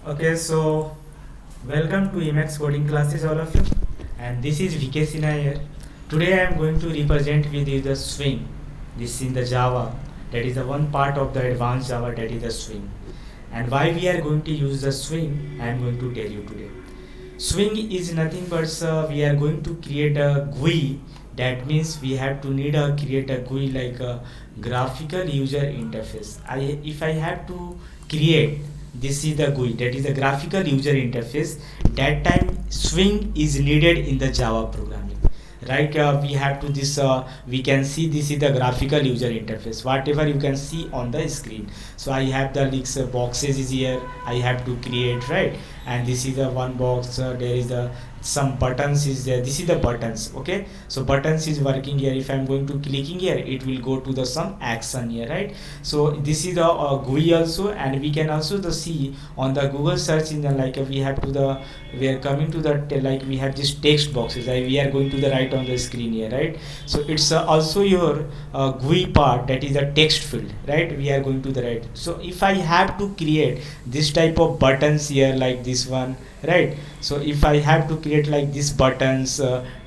Okay, so welcome to Emacs coding classes, all of you. And this is VK Sinha here. Today I am going to represent with you the swing. This in the Java. That is the one part of the advanced Java, that is the swing. And why we are going to use the swing, I am going to tell you today. Swing is nothing but we are going to create a GUI. That means we have to need a create a GUI like a graphical user interface. If I have to create, this is the GUI, that is the graphical user interface. That time swing is needed in the Java programming, right? We have to this we can see this is the graphical user interface, whatever you can see on the screen. So I have the links boxes is here, I have to create, right? And this is the one box, there is the some buttons is there, this is the buttons. Okay, so buttons is working here. If I'm going to clicking here, it will go to the some action here, right? So this is the GUI also. And we can also the see on the Google search engine, like we have to the, we are coming to the like we have this text boxes, we are going to the right on the screen here, right? So it's also your GUI part, that is a text field, right? We are going to the right. So if I have to create this type of buttons here, like this one, right? So if I have to create like this buttons,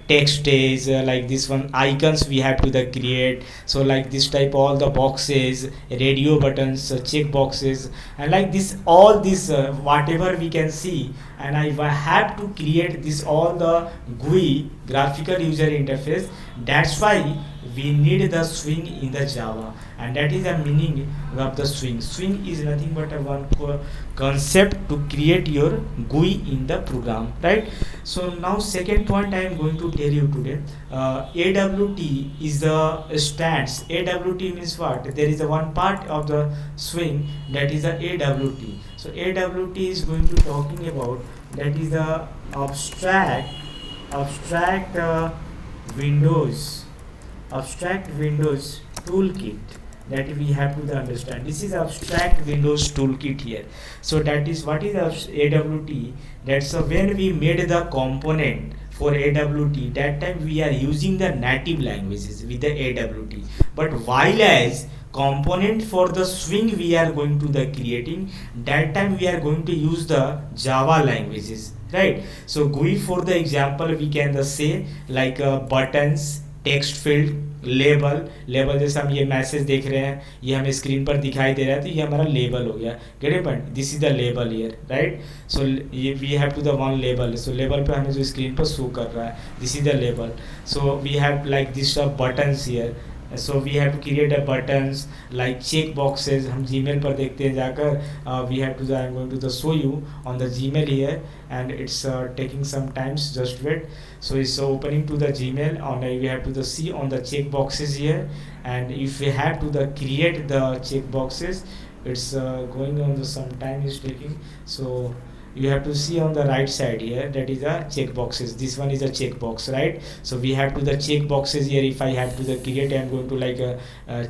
text is like this one, icons we have to the create. So like this type, all the boxes, radio buttons, check boxes, and like this, all this whatever we can see. And I have to create this all the GUI, graphical user interface. That's why we need the swing in the Java, and that is the meaning of the swing. Swing is nothing but a one concept to create your GUI in the program, right? So now second point I am going to tell you today. AWT is the stands. AWT means what? There is a one part of the swing, that is the AWT. So AWT is going to talking about, that is the abstract windows, abstract windows toolkit, that we have to understand. This is abstract windows toolkit here. So that is what is AWT. That's when we made the component for AWT, that time we are using the native languages with the AWT. But while as component for the swing we are going to the creating, that time we are going to use the Java languages, right? So GUI, for the example, we can the say like buttons, text field, label जैसे हम ये message देख रहे हैं, ये हमें screen पर दिखाई दे रहा है, तो ये हमारा लेबल हो गया. Get it point? This is the label here, right? So ये we have to the one label. So label पे हमें जो स्क्रीन पर शो कर रहा है, this is the label. So we have like this buttons here. So we have to create a buttons like check boxes. हम Gmail पर देखते हैं जाकर, we have to, I am going to the show you on the Gmail here, and it's taking some times, just wait. So it's opening to the Gmail, and we have to the see on the check boxes here. And if we have to the create the check boxes, it's going on the some time is taking. So you have to see on the right side here, that is the check boxes. This one is a check box, right? So we have to the check boxes here. If I have to the create, I am going to like a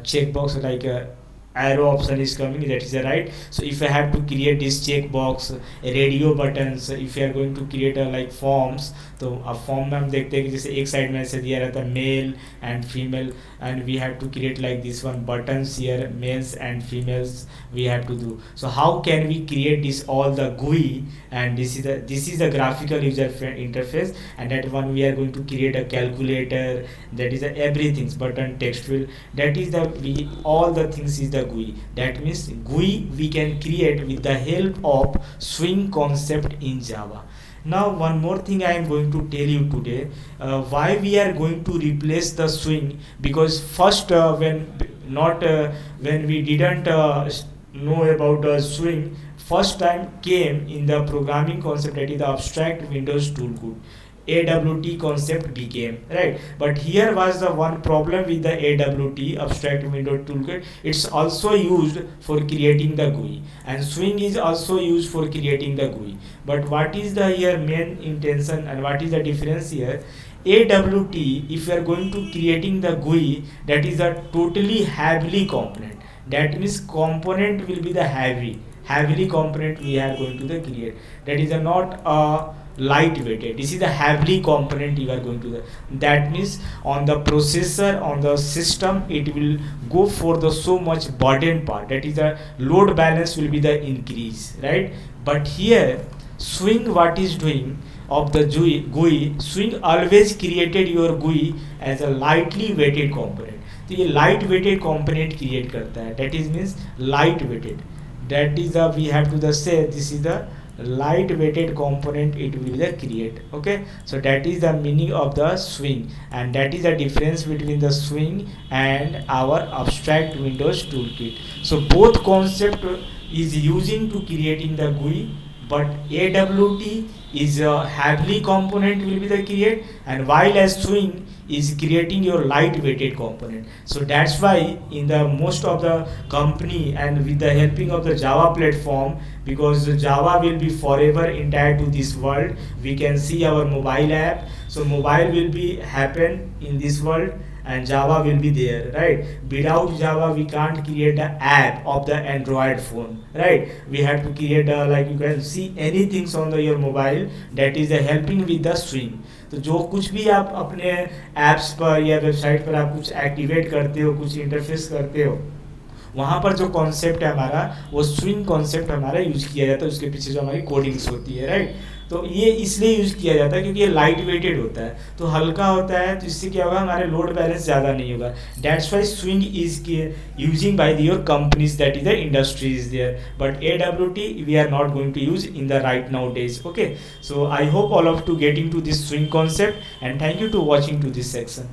check box, like a arrow option is coming, that is the right. So if I have to create this check box, radio buttons, if you are going to create a like forms, तो अब form में हम देखते हैं कि जैसे एक side में ऐसे दिया रहता है male and female, and we have to create like this one buttons here, males and females we have to do. So how can we create this all the GUI, and this is the graphical user interface. And that one we are going to create a calculator, that is everything, button, text field, that is the all the things is the GUI. That means GUI we can create with the help of swing concept in Java. Now one more thing I am going to tell you today, why we are going to replace the swing. Because first when we didn't know about the swing, first time came in the programming concept, that is the abstract windows toolkit. AWT concept became, right? But here was the one problem with the AWT, abstract window toolkit. It's also used for creating the GUI, and swing is also used for creating the GUI. But what is the here main intention, and what is the difference here? AWT, if you are going to creating the GUI, that is a totally heavily component. That means component will be the heavily component we are going to the create. That is a not a lightweighted, this is the heavily component you are going to the, that means on the processor, on the system, it will go for the so much burden part, that is the load balance will be the increase, right? But here swing what is doing of the GUI, swing always created your GUI as a lightly weighted component. तो ये light weighted component create करता है, that is means light weighted, that is the we have to the say this is the light weighted component it will the create. Okay, so that is the meaning of the swing, and that is the difference between the swing and our abstract windows toolkit. So both concept is using to creating the GUI, but AWT is a heavily component will be the create, and while as swing is creating your light weighted component. So that's why in the most of the company and with the helping of the Java platform, because Java will be forever entire to this world, we can see our mobile app, so mobile will be happen in this world and Java will be there, right? Without Java we can't create the app of the Android phone, right? We have to create like you can see anything on the your mobile, that is helping with the swing. तो जो कुछ भी आप अपने apps पर या website पर आप कुछ एक्टिवेट करते हो, कुछ इंटरफेस करते हो, वहाँ पर जो कॉन्सेप्ट है हमारा वो स्विंग कॉन्सेप्ट हमारा यूज किया जाता है, उसके पीछे जो हमारी कोडिंग्स होती है, राइट? तो ये इसलिए यूज किया जाता है क्योंकि ये लाइट वेटेड होता है, तो हल्का होता है, तो इससे क्या होगा, हमारे लोड बैलेंस ज़्यादा नहीं होगा. That's why swing is using by your companies, that is the industry is there, but AWT we are not going to use in the right nowadays. Okay, so I hope all of you getting to this swing concept, and thank you to watching to this section.